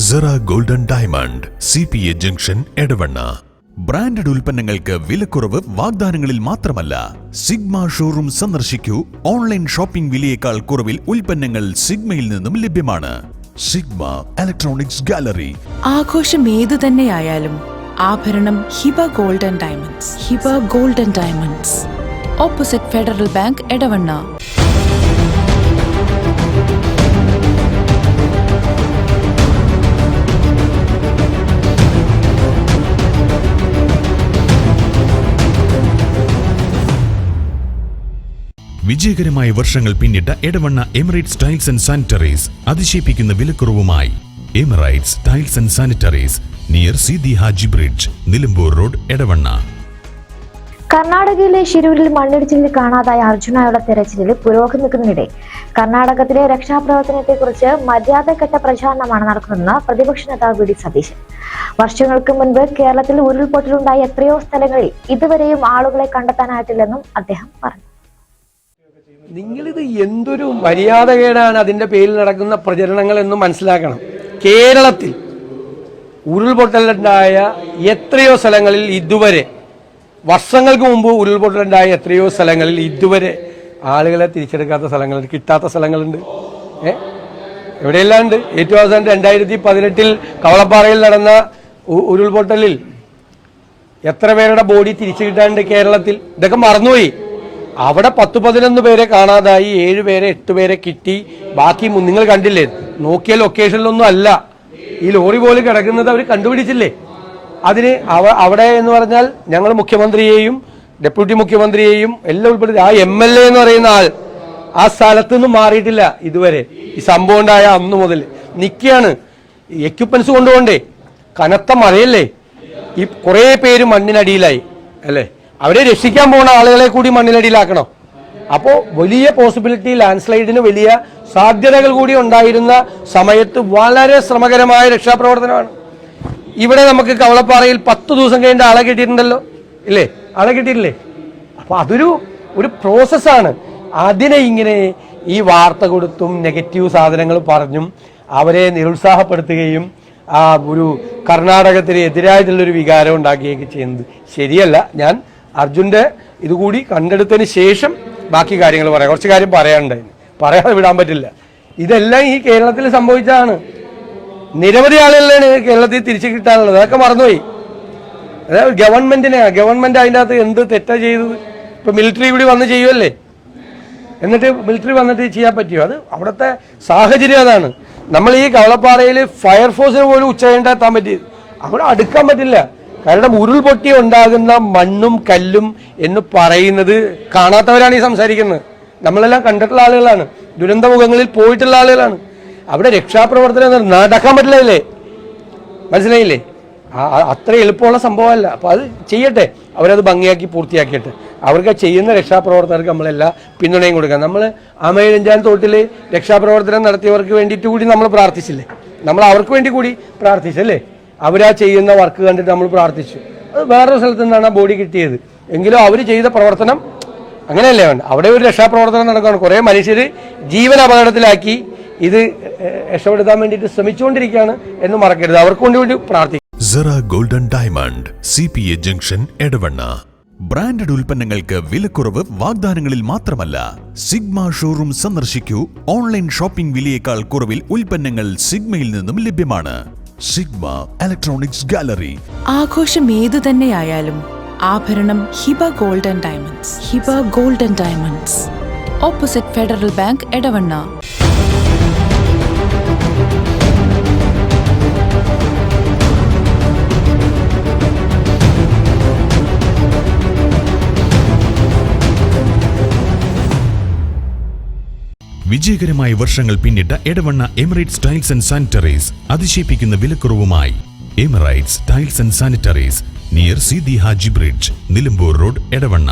Cera golden diamond CPA junction Edavanna. Branded ഉൽപ്പന്നങ്ങൾക്ക് വിലക്കുറവ് വാഗ്ദാനങ്ങളിൽ മാത്രമല്ല, സിഗ്മ ഷോറൂം സന്ദർശിക്കൂ. ഓൺലൈൻ ഷോപ്പിംഗ് വിലയേക്കാൾ കുറവിൽ ഉൽപ്പന്നങ്ങൾ സിഗ്മയിൽ നിന്നും ലഭ്യമാണ്. Sigma electronics gallery. ആഘോഷം ഏതു തന്നെയായാലും ആഭരണം Hiba golden diamonds. Hiba golden diamonds, opposite Federal Bank, Edavanna. വിജയകരമായ വർഷങ്ങൾ പിന്നിട്ട Edavanna Emirates tiles and sanitaries അതിശയിപ്പിക്കുന്ന വിലക്കുറവുമായി. Emirates tiles and sanitaries, near Seethi Haji bridge, Nilambur road, Edavanna. കർണാടകയിലെ ശിരൂരിൽ മണ്ണിടിച്ചിലിൽ കാണാതായ അർജുനായുള്ള തെരച്ചിലിൽ പുരോഗമിക്കുന്നതിനിടെ കർണാടകത്തിലെ രക്ഷാപ്രവർത്തനത്തെക്കുറിച്ച് മര്യാദഘട്ട പ്രചാരണമാണ് നടക്കുന്നതെന്ന് പ്രതിപക്ഷ നേതാവ് വി. സതീശൻ. വർഷങ്ങൾക്ക് മുൻപ് കേരളത്തിൽ ഉരുൾപൊട്ടലുണ്ടായ എത്രയോ സ്ഥലങ്ങളിൽ ഇതുവരെയും ആളുകളെ കണ്ടെത്താനായിട്ടില്ലെന്നും അദ്ദേഹം പറഞ്ഞു. നിങ്ങളിത് എന്തൊരു മര്യാദകേടാണ് അതിൻ്റെ പേരിൽ നടക്കുന്ന പ്രചരണങ്ങൾ എന്ന് മനസ്സിലാക്കണം. കേരളത്തിൽ ഉരുൾപൊട്ടലുണ്ടായ എത്രയോ സ്ഥലങ്ങളിൽ ഇതുവരെ, വർഷങ്ങൾക്ക് മുമ്പ് ഉരുൾപൊട്ടലുണ്ടായ എത്രയോ സ്ഥലങ്ങളിൽ ഇതുവരെ ആളുകളെ തിരിച്ചെടുക്കാത്ത സ്ഥലങ്ങളുണ്ട്, കിട്ടാത്ത സ്ഥലങ്ങളുണ്ട്. എവിടെയെല്ലാം ഉണ്ട്. ഏറ്റവും അവസാനം 2018 കവളപ്പാറയിൽ നടന്ന ഉരുൾപൊട്ടലിൽ എത്ര പേരുടെ ബോഡി തിരിച്ചു കിട്ടാനുണ്ട് കേരളത്തിൽ? ഇതൊക്കെ മറന്നുപോയി. അവിടെ 10-11 പേരെ കാണാതായി, 7 പേരെ 8 പേരെ കിട്ടി. ബാക്കി നിങ്ങൾ കണ്ടില്ലേ, നോക്കിയ ലൊക്കേഷനിലൊന്നും അല്ല. ഈ ലോറി പോലും കിടക്കുന്നത് അവർ കണ്ടുപിടിച്ചില്ലേ. അതിന് അവിടെ എന്ന് പറഞ്ഞാൽ ഞങ്ങൾ മുഖ്യമന്ത്രിയെയും ഡെപ്യൂട്ടി മുഖ്യമന്ത്രിയെയും എല്ലാം ഉൾപ്പെടുത്തി, ആ MLA എന്ന് പറയുന്ന ആൾ ആ സ്ഥലത്തു നിന്നും മാറിയിട്ടില്ല ഇതുവരെ. ഈ സംഭവം ഉണ്ടായ അന്ന് മുതൽ നിൽക്കുകയാണ്. എക്യുപ്മെന്റ്സ് കൊണ്ടുപോണ്ടേ, കനത്ത മഴയല്ലേ, ഈ കുറേ പേര് മണ്ണിനടിയിലായി അല്ലേ. അവരെ രക്ഷിക്കാൻ പോകുന്ന ആളുകളെ കൂടി മണ്ണിനടിയിലാക്കണം. അപ്പോൾ വലിയ പോസിബിലിറ്റി, ലാൻഡ് സ്ലൈഡിന് വലിയ സാധ്യതകൾ കൂടി ഉണ്ടായിരുന്ന സമയത്ത് വളരെ ശ്രമകരമായ രക്ഷാപ്രവർത്തനമാണ്. ഇവിടെ നമുക്ക് കവളപ്പാറയിൽ 10 ദിവസം കഴിഞ്ഞ ആളെ കിട്ടിയിട്ടുണ്ടല്ലോ, ഇല്ലേ? ആളെ കിട്ടിയിട്ടില്ലേ? അപ്പോൾ ഒരു പ്രോസസ്സാണ്. അതിനെ ഇങ്ങനെ ഈ വാർത്ത കൊടുത്തും നെഗറ്റീവ് സാധനങ്ങൾ പറഞ്ഞും അവരെ നിരുത്സാഹപ്പെടുത്തുകയും ഒരു കർണാടകത്തിന് എതിരായിട്ടുള്ളൊരു വികാരം ഉണ്ടാക്കുകയൊക്കെ ചെയ്യുന്നത് ശരിയല്ല. ഞാൻ അർജുൻ്റെ ഇതുകൂടി കണ്ടെടുത്തതിന് ശേഷം ബാക്കി കാര്യങ്ങൾ പറയാം. കുറച്ച് കാര്യം പറയാനുണ്ടായിരുന്നു, പറയാതെ വിടാൻ പറ്റില്ല. ഇതെല്ലാം ഈ കേരളത്തിൽ സംഭവിച്ചതാണ്. നിരവധി ആളുകളാണ് കേരളത്തിൽ തിരിച്ചു കിട്ടാനുള്ളത്. അതൊക്കെ മറന്നുപോയി. അതായത് ഗവൺമെന്റ് അതിൻ്റെ അകത്ത് എന്ത് തെറ്റാ ചെയ്തത്? ഇപ്പൊ മിലിറ്ററി കൂടി വന്ന് ചെയ്യുമല്ലേ, എന്നിട്ട് മിലിറ്ററി വന്നിട്ട് ചെയ്യാൻ പറ്റുമോ? അത് അവിടുത്തെ സാഹചര്യം അതാണ്. നമ്മൾ ഈ കവളപ്പാറയിൽ ഫയർഫോഴ്സിന് പോലും ഉച്ചകഴിഞ്ഞിട്ട് എത്താൻ പറ്റിയത്, അവിടെ അടുക്കാൻ പറ്റില്ല. കാരണം ഉരുൾപൊട്ടി ഉണ്ടാകുന്ന മണ്ണും കല്ലും എന്ന് പറയുന്നത് കാണാത്തവരാണ് ഈ സംസാരിക്കുന്നത്. നമ്മളെല്ലാം കണ്ടിട്ടുള്ള ആളുകളാണ്, ദുരന്തമുഖങ്ങളിൽ പോയിട്ടുള്ള ആളുകളാണ്. അവിടെ രക്ഷാപ്രവർത്തനം നടക്കാൻ പറ്റില്ലേ, മനസ്സിലായില്ലേ? അത്ര എളുപ്പമുള്ള സംഭവമല്ല. അപ്പോൾ അത് ചെയ്യട്ടെ, അവരത് ഭംഗിയാക്കി പൂർത്തിയാക്കിയിട്ട് അവർക്ക് ചെയ്യുന്ന രക്ഷാപ്രവർത്തകർക്ക് നമ്മളെല്ലാ പിന്തുണയും കൊടുക്കാം. നമ്മൾ ആമയിഴഞ്ചാൻ തോട്ടിൽ രക്ഷാപ്രവർത്തനം നടത്തിയവർക്ക് വേണ്ടിയിട്ട് കൂടി നമ്മൾ പ്രാർത്ഥിച്ചില്ലേ? നമ്മൾ അവർക്ക് വേണ്ടി കൂടി പ്രാർത്ഥിച്ചല്ലേ? അവരാ ചെയ്യുന്ന വർക്ക് കണ്ടിട്ട് നമ്മൾ പ്രാർത്ഥിച്ചു. അത് വേറൊരു സ്ഥലത്തു നിന്നാണ് ആ ബോഡി കിട്ടിയത്. എങ്കിലും അവർ ചെയ്ത പ്രവർത്തനം അങ്ങനെയല്ലേ വേണ്ട. അവിടെ ഒരു രക്ഷാപ്രവർത്തനം നടക്കുകയാണ്. കുറേ മനുഷ്യർ ജീവൻ അപകടത്തിലാക്കി ഇത് രക്ഷപ്പെടുത്താൻ വേണ്ടിയിട്ട് ശ്രമിച്ചുകൊണ്ടിരിക്കുകയാണ് എന്ന് മറക്കരുത്. അവർക്ക് വേണ്ടി പ്രാർത്ഥിക്കും. Sera golden diamond CPA junction, Edavanna. Branded ഉൽപ്പന്നങ്ങൾക്ക് വിലക്കുറവ് വാഗ്ദാനങ്ങളിൽ മാത്രമല്ല, സിഗ്മ ഷോറൂം സന്ദർശിക്കൂ. ഓൺലൈൻ ഷോപ്പിംഗ് വിലയേക്കാൾ കുറവിൽ ഉൽപ്പന്നങ്ങൾ സിഗ്മയിൽ നിന്നും ലഭ്യമാണ്. Sigma electronics gallery. ആഘോഷം ഏതു തന്നെയായാലും ആഭരണം Hiba golden diamonds. Hiba golden diamonds, opposite Federal Bank, Edavanna. വിജയകരമായ വർഷങ്ങൾ പിന്നിട്ട Edavanna Emirates tiles and sanitaries അതിശയിപ്പിക്കുന്ന വിലക്കുറവുമായി. Emirates tiles and sanitaries, near Seethi Haji bridge, Nilambur road, Edavanna.